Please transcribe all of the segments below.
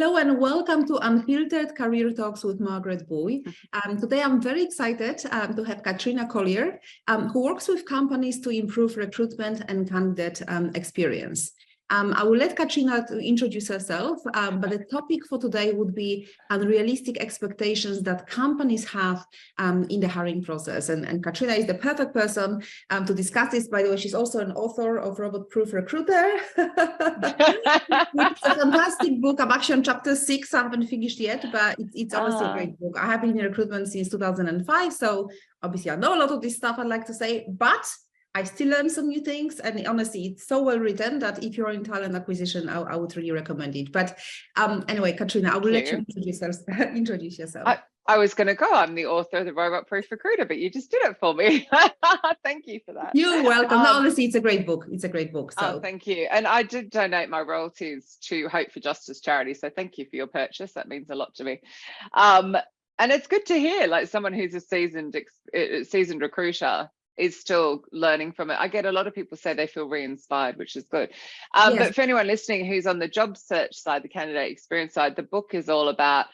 Hello and welcome to Unfiltered Career Talks with Margaret. Today I'm very excited to have Katrina Collier, who works with companies to improve recruitment and candidate experience. I will let Katrina to introduce herself, but the topic for today would be unrealistic expectations that companies have in the hiring process. And Katrina is the perfect person to discuss this. By the way, she's also an author of Robot Proof Recruiter, which is a fantastic book. I'm actually on chapter 6. I haven't finished yet, but it's obviously a great book. I have been in recruitment since 2005, so obviously I know a lot of this stuff, I'd like to say, but I still learn some new things, and honestly, it's so well written that if you're in talent acquisition, I would really recommend it. But anyway, Katrina, I will let you introduce yourself. I was going to go. I'm the author of the Robot Proof Recruiter, but you just did it for me. Thank you for that. You're welcome. No, honestly, it's a great book. It's a great book. So thank you. And I did donate my royalties to Hope for Justice charity. So thank you for your purchase. That means a lot to me. And it's good to hear, like, someone who's a seasoned recruiter is still learning from it. I get a lot of people say they feel re-inspired, which is good. Yes. But for anyone listening who's on the job search side, the candidate experience side, the book is all about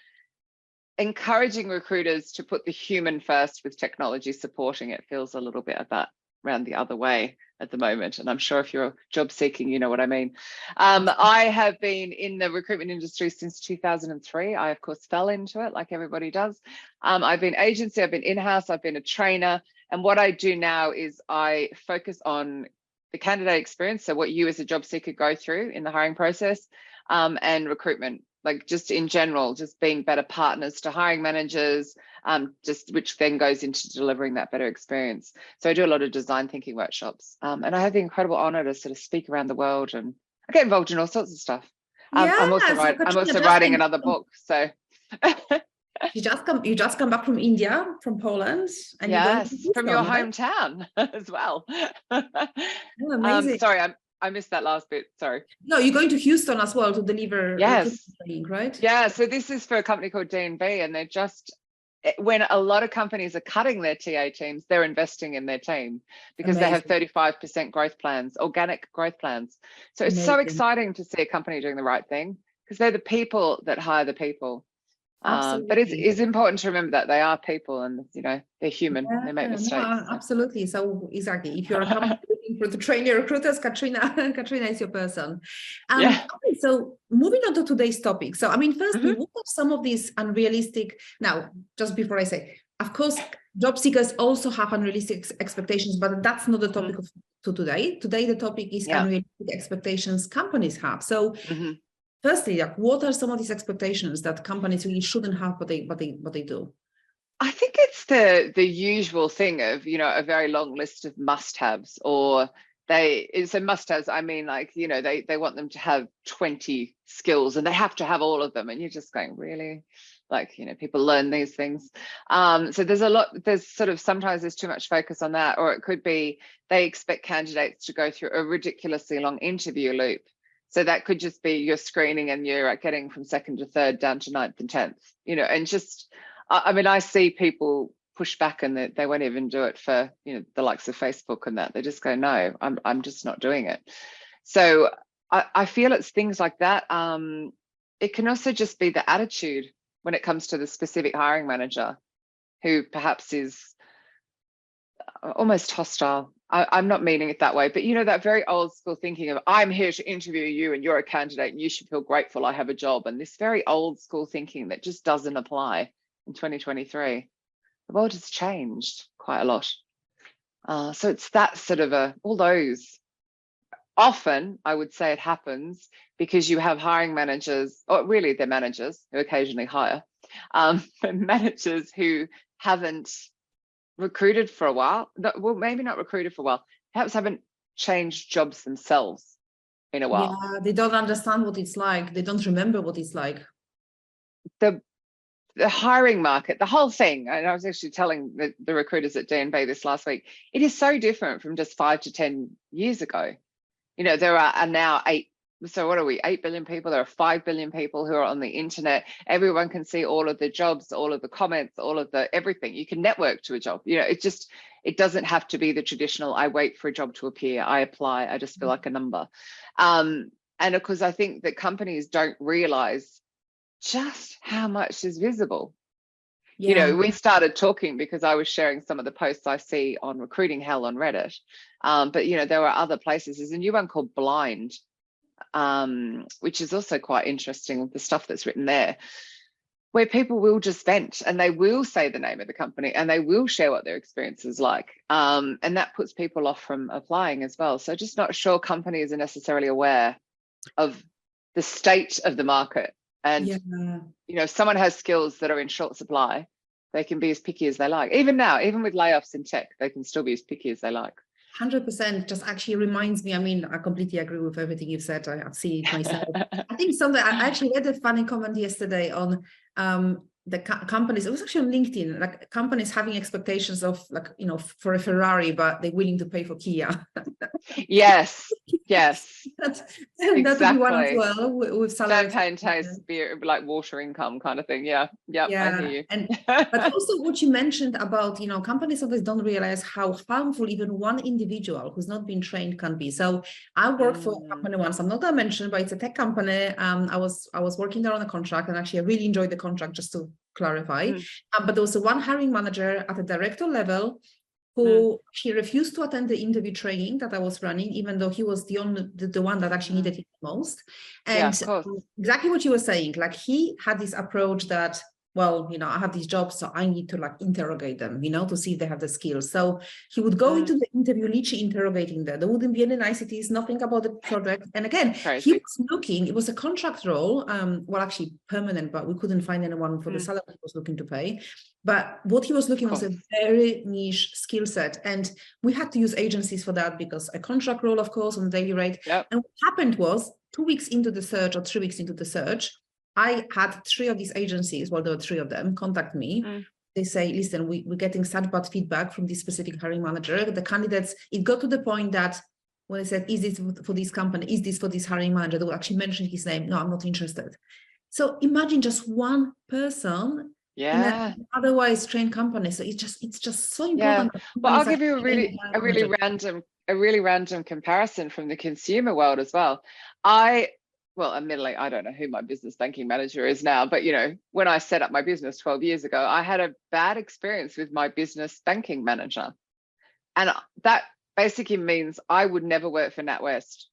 encouraging recruiters to put the human first with technology supporting it. Feels a little bit of that around the other way at the moment. And I'm sure if you're job seeking, you know what I mean. I have been in the recruitment industry since 2003. I, of course, fell into it like everybody does. I've been agency, I've been in-house, I've been a trainer. And what I do now is I focus on the candidate experience. So what you as a job seeker go through in the hiring process, and recruitment, like just in general, just being better partners to hiring managers, which then goes into delivering that better experience. So I do a lot of design thinking workshops, and I have the incredible honor to sort of speak around the world, and I get involved in all sorts of stuff. I'm also writing another book. So you just come back from India, from Poland, and yes, from your hometown as well. Oh, amazing. Sorry, I missed that last bit. Sorry. No, you're going to Houston as well to deliver. Yes. Training, right? Yeah. So this is for a company called D&B, and they're just, when a lot of companies are cutting their TA teams, they're investing in their team because Amazing. They have 35% growth plans, organic growth plans. So it's so exciting to see a company doing the right thing, because they're the people that hire the people. But it's important to remember that they are people, and you know, they're human. Yeah, they make mistakes. No, absolutely. So exactly, if you're a company looking for the trainee recruiters, Katrina is your person. Okay, so moving on to today's topic. So I mean, firstly, what are some of these unrealistic? Now, just before I say, of course, job seekers also have unrealistic expectations, but that's not the topic of today. Today, the topic is unrealistic expectations companies have. So. Firstly, like, what are some of these expectations that companies really shouldn't have, but they do? I think it's the usual thing of, you know, a very long list of must-haves, or it's a must-haves. I mean, like, you know, they want them to have 20 skills and they have to have all of them, and you're just going, really? Like, you know, people learn these things. So there's sort of, sometimes there's too much focus on that, or it could be they expect candidates to go through a ridiculously long interview loop. So that could just be your screening and you're getting from 2nd to 3rd down to 9th and 10th, you know, and just, I mean, I see people push back and they won't even do it for, you know, the likes of Facebook and that. They just go, no, I'm just not doing it. So I feel it's things like that. It can also just be the attitude when it comes to the specific hiring manager, who perhaps is almost hostile. I'm not meaning it that way, but you know, that very old school thinking of, I'm here to interview you and you're a candidate and you should feel grateful I have a job, and this very old school thinking that just doesn't apply in 2023. The world has changed quite a lot. So it's that sort of all those. Often I would say it happens because you have hiring managers, or really they're managers who occasionally hire, managers who haven't recruited for a while. Well, maybe not recruited for a while, perhaps haven't changed jobs themselves in a while. Yeah, they don't understand what it's like. They don't remember what it's like. The hiring market, the whole thing, and I was actually telling the recruiters at D&B this last week, it is so different from just 5 to 10 years ago. You know, there are now 8 billion people. There are 5 billion people who are on the internet. Everyone can see all of the jobs, all of the comments, all of the everything. You can network to a job. You know, it doesn't have to be the traditional, I wait for a job to appear, I apply, I just feel like a number. And of course, I think that companies don't realize just how much is visible. Yeah. You know, we started talking because I was sharing some of the posts I see on Recruiting Hell on Reddit. But, you know, there were other places. There's a new one called Blind, which is also quite interesting, the stuff that's written there, where people will just vent and they will say the name of the company and they will share what their experience is like. And that puts people off from applying as well. So just not sure companies are necessarily aware of the state of the market. And, you know, if someone has skills that are in short supply, they can be as picky as they like. Even now, even with layoffs in tech, they can still be as picky as they like. 100% just actually reminds me, I mean, I completely agree with everything you've said. I see it myself. I think something, I actually read a funny comment yesterday on the companies, it was actually on LinkedIn, like companies having expectations of, like, you know, for a Ferrari, but they're willing to pay for Kia. Yes, yes. Exactly. That would be one as well, with salary. Champagne taste, beer, like water income kind of thing. Yeah, I hear you. But also what you mentioned about, you know, companies always don't realize how harmful even one individual who's not been trained can be. So I worked for a company once, I'm not gonna mention, but it's a tech company. I was working there on a contract, and actually I really enjoyed the contract, just to clarify. But there was one hiring manager at a director level who he refused to attend the interview training that I was running, even though he was the one that actually needed it the most. And exactly what you were saying, like he had this approach that, well, you know, I have these jobs, so I need to like interrogate them, you know, to see if they have the skills. So he would go into the interview, literally interrogating them. There wouldn't be any niceties, nothing about the project. And again, he was looking, it was a contract role, well, actually permanent, but we couldn't find anyone for the salary he was looking to pay. But what he was looking was a very niche skill set. And we had to use agencies for that, because a contract role, of course, on a daily rate. And what happened was 2 weeks into the search, or 3 weeks into the search, I had 3 of these agencies, well, there were 3 of them, contact me. They say, listen, we're getting such bad feedback from this specific hiring manager. The candidates, it got to the point that when I said, is this for this company? Is this for this hiring manager? They would actually mention his name. No, I'm not interested. So imagine just one person in an otherwise trained company. So it's just so important. Well, I'll give you a really random comparison from the consumer world as well. Well, admittedly, I don't know who my business banking manager is now, but, you know, when I set up my business 12 years ago, I had a bad experience with my business banking manager. And that basically means I would never work for NatWest.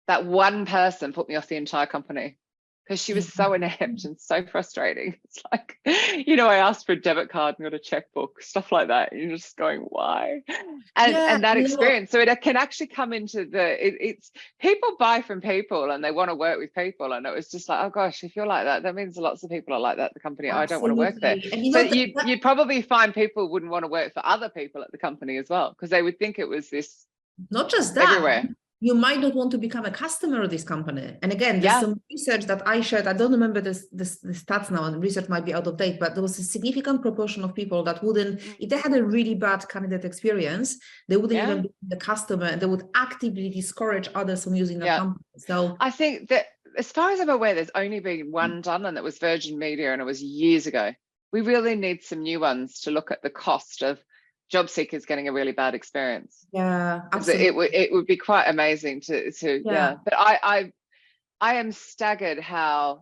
That one person put me off the entire company, because she was so inept and so frustrating. It's like, you know, I asked for a debit card and got a checkbook, stuff like that. And you're just going, why? And that experience. So it can actually come into it's people buy from people and they want to work with people. And it was just like, oh gosh, if you're like that, that means lots of people are like that at the company. I don't want to work there. So you'd probably find people wouldn't want to work for other people at the company as well, because they would think it was this. Not just that. Everywhere. You might not want to become a customer of this company. And again, there's some research that I shared. I don't remember the stats now, and research might be out of date, but there was a significant proportion of people that wouldn't, if they had a really bad candidate experience, they wouldn't even be the customer, and they would actively discourage others from using the company. So I think that, as far as I'm aware, there's only been one done, and that was Virgin Media, and it was years ago. We really need some new ones to look at the cost of job seekers getting a really bad experience. Yeah, absolutely. It would be quite amazing to But I am staggered how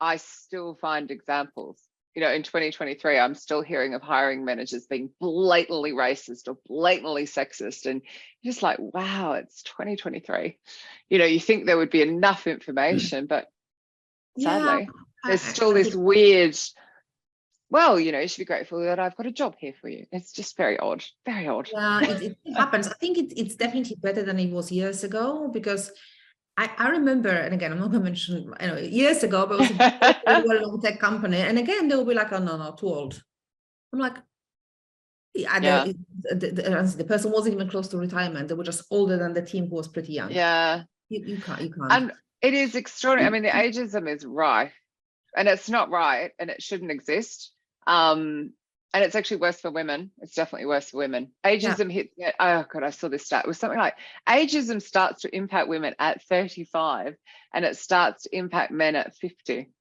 I still find examples. You know, in 2023, I'm still hearing of hiring managers being blatantly racist or blatantly sexist, and you're just like, wow, it's 2023. You know, you think there would be enough information, but sadly, there's still this weird. Well, you know, you should be grateful that I've got a job here for you. It's just very odd, very odd. Yeah, it happens. I think it's definitely better than it was years ago, because I remember, and again, I'm not going to mention, anyway, years ago, but it was a well-known tech company. And again, they'll be like, oh, no, too old. I'm like, the person wasn't even close to retirement. They were just older than the team, who was pretty young. Yeah. You can't. And it is extraordinary. I mean, the ageism is rife, and it's not right, and it shouldn't exist. And it's actually worse for women. It's definitely worse for women. Ageism hits, oh God, I saw this stat. It was something like ageism starts to impact women at 35, and it starts to impact men at 50.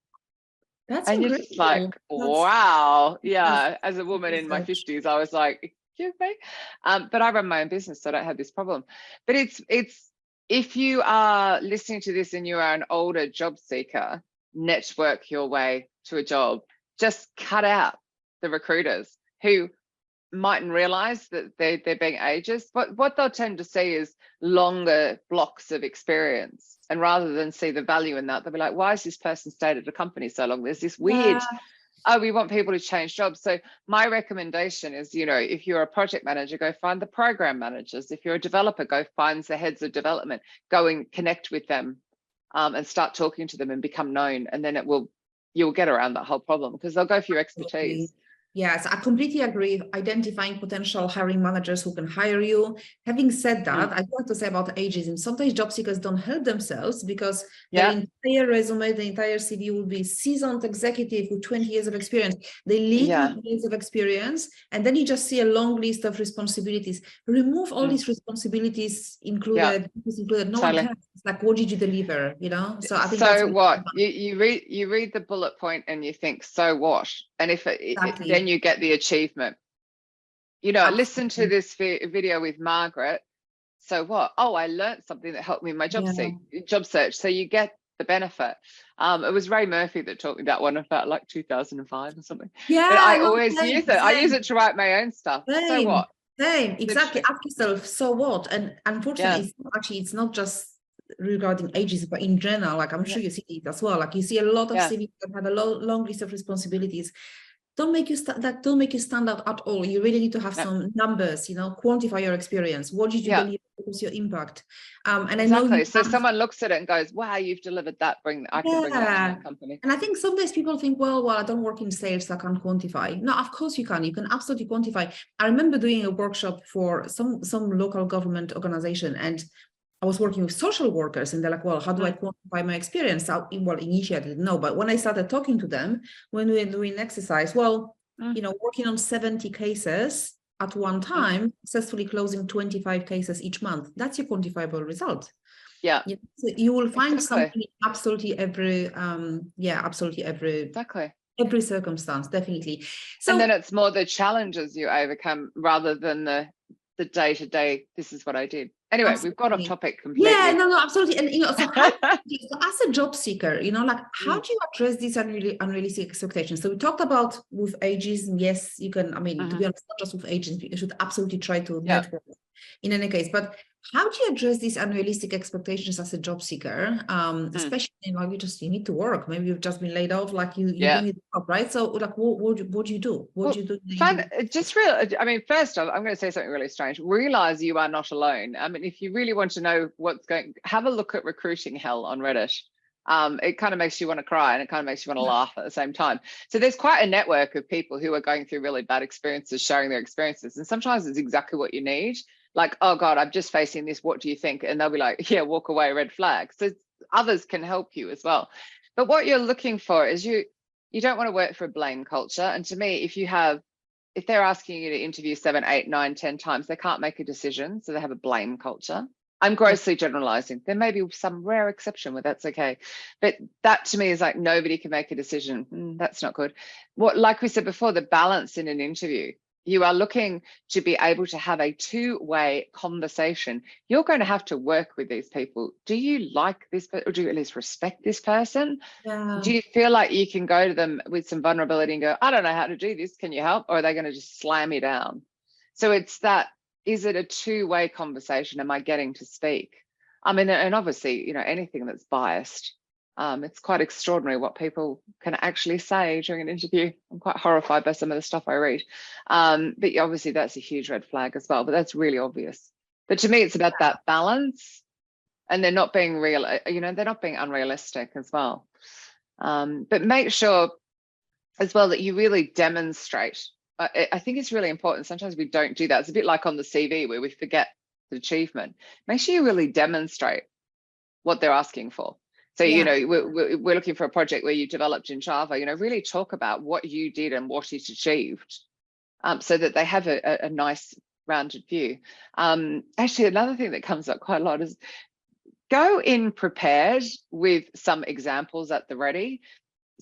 And you're just like, wow. Yeah, as a woman in my 50s, I was like, excuse me. But I run my own business, so I don't have this problem. But it's if you are listening to this and you are an older job seeker, network your way to a job. Just cut out the recruiters who mightn't realize that they're being ageist. But what they'll tend to see is longer blocks of experience. And rather than see the value in that, they'll be like, why is this person stayed at a company so long? There's this weird, oh, we want people to change jobs. So my recommendation is, you know, if you're a project manager, go find the program managers. If you're a developer, go find the heads of development, go and connect with them and start talking to them and become known. And then you'll get around that whole problem because they'll go for your expertise. Yes, I completely agree. Identifying potential hiring managers who can hire you. Having said that, I want to say about ageism, sometimes job seekers don't help themselves because their entire resume, the entire CV will be seasoned executive with 20 years of experience. They lead with years of experience, and then you just see a long list of responsibilities. Remove all these responsibilities included. No one cares. It's like, what did you deliver? You know. So I think. So what you read the bullet point and you think, so what? And if then you get the achievement. You know, listen to this video with Margaret. So what? Oh, I learned something that helped me in my job search. So you get the benefit. It was Ray Murphy that taught me that one about like 2005 or something. Yeah, but I always use it. I use it to write my own stuff. So what? Same, exactly. Ask yourself, so what? And unfortunately, it's not just regarding ageism, but in general, like I'm sure you see it as well. Like you see a lot of CVs that have a long list of responsibilities. Don't make you stand out at all. You really need to have some numbers, you know, quantify your experience. What did you deliver? What was your impact? And exactly. I know so someone looks at it and goes, wow, you've delivered that. I can bring that to my company. And I think sometimes people think, well, I don't work in sales, so I can't quantify. No, of course you can. You can absolutely quantify. I remember doing a workshop for some local government organization, and I was working with social workers, and they're like, well, how do I quantify my experience? Well, initially I didn't know, but when I started talking to them, when we were doing exercise, you know, working on 70 cases at one time, successfully closing 25 cases each month, that's your quantifiable result. Yeah. You will find something in absolutely every, every circumstance, definitely. So, and then it's more the challenges you overcome rather than the day-to-day, this is what I did. Anyway, we've got off topic completely. Yeah, no, absolutely. And, you know, so as a job seeker, you know, like how do you address these unrealistic expectations? So we talked about with ageism. Yes, you can, I mean, to be honest, not just with ageism, you should absolutely try to network in any case. But how do you address these unrealistic expectations as a job seeker? Especially, you know, you need to work. Maybe you've just been laid off, like you do your job, right? So like, what do you do? What do you do? I mean, first off, I'm going to say something really strange. Realize you are not alone. I mean, if you really want to know have a look at recruiting hell on Reddit. It kind of makes you want to cry and it kind of makes you want to laugh at the same time. So there's quite a network of people who are going through really bad experiences, sharing their experiences. And sometimes it's exactly what you need. Like, oh God, I'm just facing this. What do you think? And they'll be like, yeah, walk away, red flag. So others can help you as well. But what you're looking for is you don't want to work for a blame culture. And to me, if they're asking you to interview 7, 8, 9, 10 times, they can't make a decision. So they have a blame culture. I'm grossly generalizing. There may be some rare exception where that's okay. But that to me is like nobody can make a decision. That's not good. Like we said before, the balance in an interview, you are looking to be able to have a two-way conversation. You're going to have to work with these people. Do you like this, or do you at least respect this person? Yeah. Do you feel like you can go to them with some vulnerability and go, I don't know how to do this. Can you help? Or are they going to just slam you down? So it's that, is it a two-way conversation? Am I getting to speak? I mean, and obviously, you know, anything that's biased, it's quite extraordinary what people can actually say during an interview. I'm quite horrified by some of the stuff I read. But obviously that's a huge red flag as well, but that's really obvious. But to me, it's about that balance, and they're not being real, you know, they're not being unrealistic as well. But make sure as well that you really demonstrate. I think it's really important. Sometimes we don't do that. It's a bit like on the CV where we forget the achievement. Make sure you really demonstrate what they're asking for. So, you know, we're looking for a project where you developed in Java, you know, really talk about what you did and what it achieved, so that they have a nice rounded view. Actually, another thing that comes up quite a lot is go in prepared with some examples at the ready.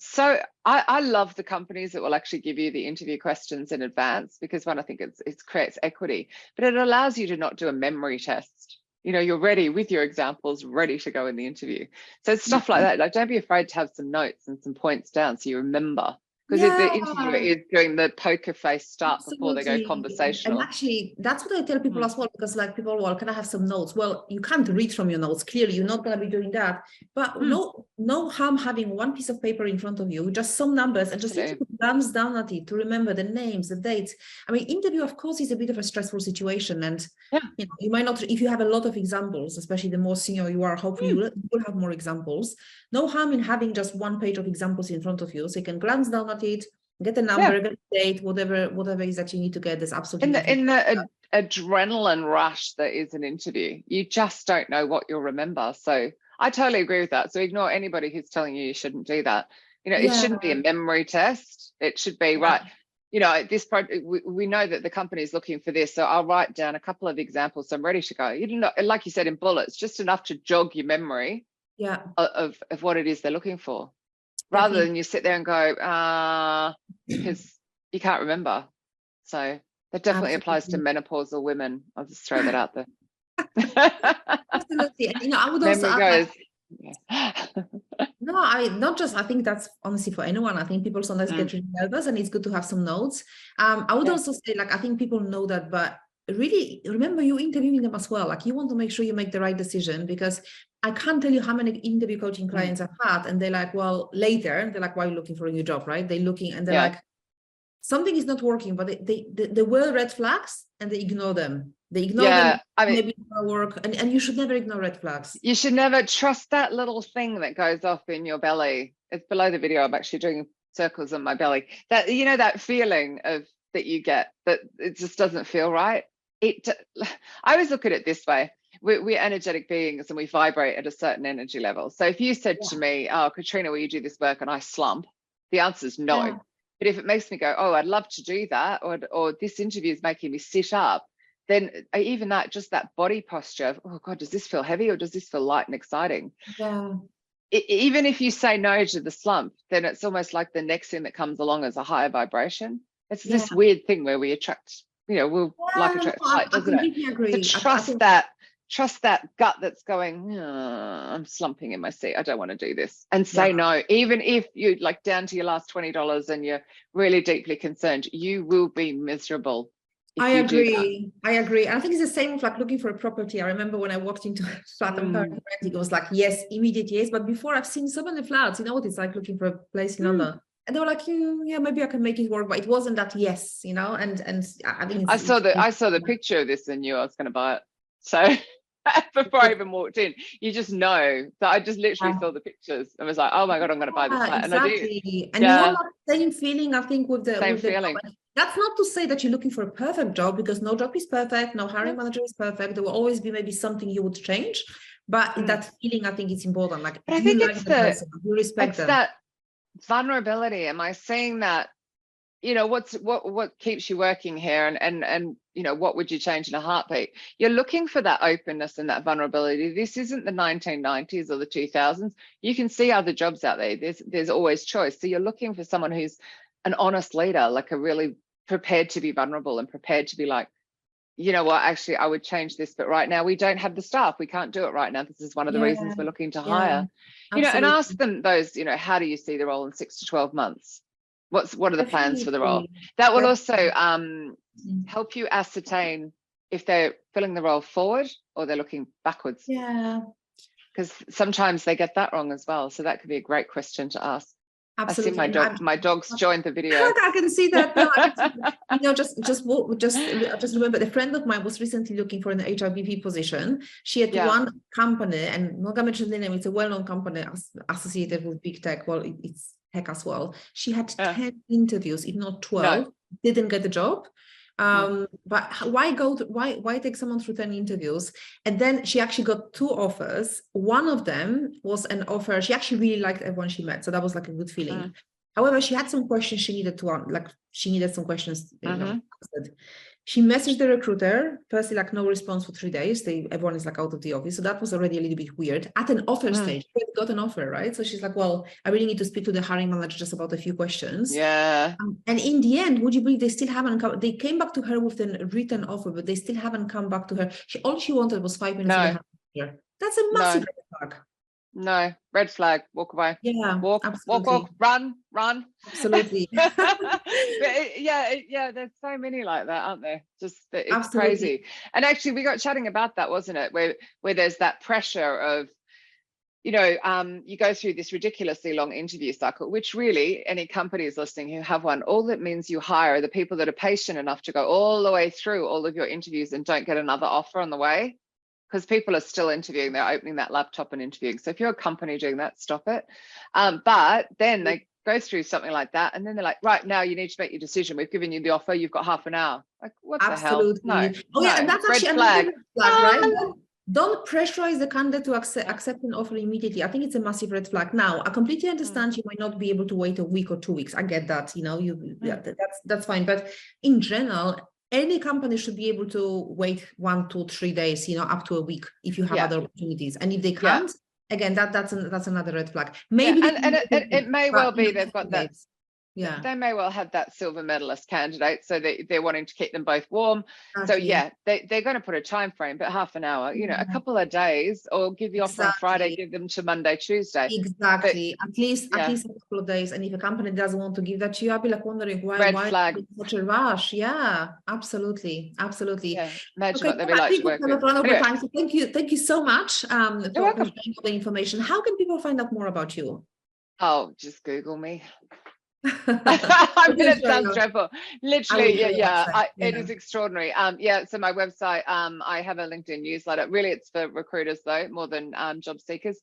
So I love the companies that will actually give you the interview questions in advance, because one, I think it creates equity, but it allows you to not do a memory test. you're ready with your examples, ready to go in the interview. So it's stuff like that. Like, don't be afraid to have some notes and some points down so you remember. Because the interviewer is doing the poker face start before they go conversational. And actually, that's what I tell people as well, because like people, well, can I have some notes? Well, you can't read from your notes. Clearly, you're not going to be doing that. But no harm having one piece of paper in front of you, just some numbers, and just glance down at it to remember the names, the dates. I mean, interview, of course, is a bit of a stressful situation. And you might not, if you have a lot of examples, especially the more senior you are, hopefully you will have more examples. No harm in having just one page of examples in front of you, so you can glance down at it, get a number, get a date, whatever is that you need to get. There's absolutely in the adrenaline rush that is an interview, you just don't know what you'll remember. So I totally agree with that. So ignore anybody who's telling you shouldn't do that. It shouldn't be a memory test. It should be right. This project, we know that the company is looking for this, so I'll write down a couple of examples so I'm ready to go. Like you said, in bullets, just enough to jog your memory of what it is they're looking for, rather than you sit there and go, because you can't remember. So that definitely applies to menopausal women. I'll just throw that out there. Absolutely. And, I would also add, I think that's honestly for anyone. I think people sometimes get really nervous, and it's good to have some notes. I would also say, like, I think people know that, but really remember, you're interviewing them as well. Like, you want to make sure you make the right decision, because I can't tell you how many interview coaching clients I've had, and they're like, well, later, they're like, why are you looking for a new job, right? They're looking and they're like, something is not working, but they were red flags and they ignore them. They ignore them. I mean, maybe it's not work, and you should never ignore red flags. You should never trust that little thing that goes off in your belly. It's below the video. I'm actually doing circles on my belly. That, that feeling that you get, that it just doesn't feel right. I always look at it this way. We're energetic beings and we vibrate at a certain energy level. So if you said to me, oh, Katrina, will you do this work? And I slump, the answer is no. Yeah. But if it makes me go, oh, I'd love to do that, or this interview is making me sit up, then even just that body posture of, oh God, does this feel heavy or does this feel light and exciting? Yeah. Even if you say no to the slump, then it's almost like the next thing that comes along is a higher vibration. It's this weird thing where we attract, we'll attract light, doesn't it? Agree. So trust that gut that's going, I'm slumping in my seat, I don't want to do this, and say no. Even if you like down to your last $20 and you're really deeply concerned, you will be miserable. I agree. And I think it's the same with like looking for a property. I remember when I walked into a flat and it was like, yes, immediate yes. But before, I've seen so many flats, what it's like looking for a place in London. And they were like, yeah, maybe I can make it work, but it wasn't that yes, and I think I saw the picture of this and knew I was going to buy it. So before I even walked in, you just know that I just literally saw the pictures and was like, oh my God, I'm going to buy this flat. Exactly. And I did. And you want that same feeling, I think, with the feeling. That's not to say that you're looking for a perfect job, because no job is perfect, no hiring manager is perfect. There will always be maybe something you would change, but that feeling, I think, it's important. Like, I think it's you respect them. That vulnerability. Am I seeing that? What keeps you working here, and what would you change in a heartbeat? You're looking for that openness and that vulnerability. This isn't the 1990s or the 2000s. You can see other jobs out there. There's always choice. So you're looking for someone who's an honest leader, like a really prepared to be vulnerable and prepared to be like, actually I would change this, but right now we don't have the staff. We can't do it right now. This is one of the reasons we're looking to hire. And ask them those, how do you see the role in 6 to 12 months? What are the plans for the role? That will also help you ascertain if they're filling the role forward or they're looking backwards. Yeah. Because sometimes they get that wrong as well. So that could be a great question to ask. Absolutely. I see my dog's joined the video. I can see that. No, just remember, a friend of mine was recently looking for an HRBP position. She had one company, and I'm not gonna mention the name. It's a well-known company associated with big tech. Well, it's tech as well. She had 10 interviews, if not 12. Didn't get the job. But why take someone through 10 interviews? And then she actually got 2 offers. One of them was an offer. She actually really liked everyone she met, so that was like a good feeling. However, she had some questions she needed to she needed some questions answered. She messaged the recruiter, firstly, like no response for 3 days. Everyone is like out of the office. So that was already a little bit weird. At an offer stage, she got an offer, right? So she's like, well, I really need to speak to the hiring manager just about a few questions. Yeah. And in the end, would you believe they still haven't come? They came back to her with a written offer, but they still haven't come back to her. All she wanted was 5 minutes with the hiring manager. That's a massive red flag. No, red flag, walk away. Yeah, walk, run. Absolutely. yeah, there's so many like that, aren't there? Just, it's crazy. And actually, we got chatting about that, wasn't it? Where there's that pressure of, you know, you go through this ridiculously long interview cycle, which really any companies listening who have one, all that means you hire the people that are patient enough to go all the way through all of your interviews and don't get another offer on the way. Because people are still interviewing, they're opening that laptop and interviewing. So if you're a company doing that, stop it. But then they go through something like that, and then they're like, right, now you need to make your decision. We've given you the offer, you've got half an hour. Like, what the hell? No. Oh yeah, and that's actually red flag, right? Don't pressurize the candidate to accept an offer immediately. I think it's a massive red flag. Now, I completely understand you might not be able to wait a week or 2 weeks. I get that, you know, that's fine. But in general, any company should be able to wait 1, 2, 3 days, you know, up to a week if you have other opportunities. And if they can't, again, that's another red flag. Maybe it may well be they've got that. Yeah, they may well have that silver medalist candidate, so they're wanting to keep them both warm. So yeah, they're going to put a time frame, but half an hour, you know, a couple of days, or give the offer on Friday, give them to Monday, Tuesday. Exactly, but, at least a couple of days. And if a company doesn't want to give that to you, I'll be like wondering why flag. Such a rush. Yeah, absolutely. Yeah, imagine what they'd be like to work with. Anyway. Time, so thank you so much for sharing the information. How can people find out more about you? Oh, just Google me. I mean, it sounds dreadful. Literally, it is extraordinary. So my website, I have a LinkedIn newsletter. Really, it's for recruiters though, more than job seekers.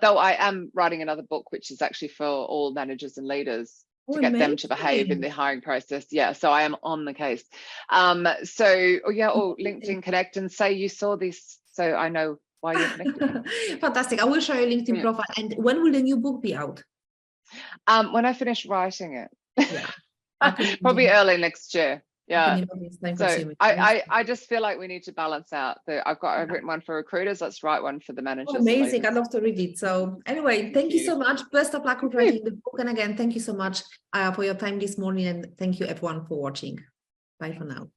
Though I am writing another book, which is actually for all managers and leaders to get them to behave in the hiring process. Yeah, so I am on the case. Or LinkedIn connect and say you saw this, so I know why you're connected. Fantastic. I will share your LinkedIn profile. And when will the new book be out? When I finish writing it, probably early next year. Yeah. So I just feel like we need to balance out. I've written one for recruiters. Let's write one for the managers. Amazing. I'd love to read it. So anyway, thank you so much. Best of luck with writing the book. And again, thank you so much for your time this morning. And thank you everyone for watching. Bye for now.